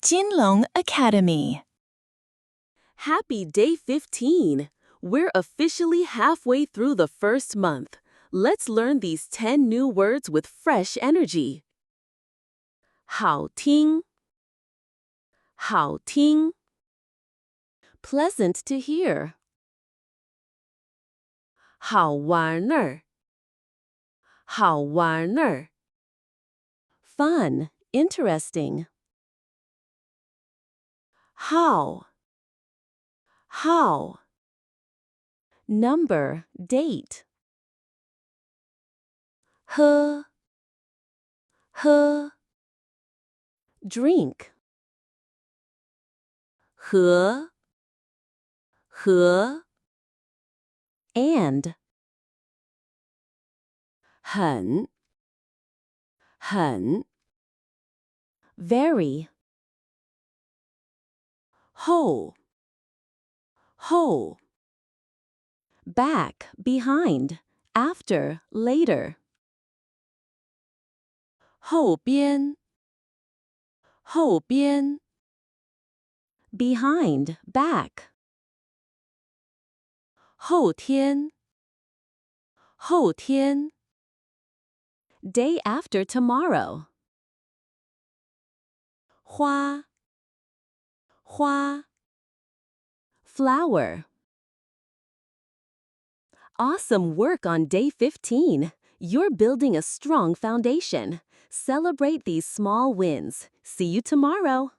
Jinlong Academy. Happy day 15! We're officially halfway through the first month. Let's learn these 10 new words with fresh energy. 好听,好听. Pleasant to hear. 好玩儿,好玩儿. Fun, interesting. How, number, date. 喝, drink. 和, and. 很, very. 后, back, behind, after, later. 后边, behind, back. 后天, day after tomorrow. 花, flower. Awesome work on day 15. You're building a strong foundation. Celebrate these small wins. See you tomorrow.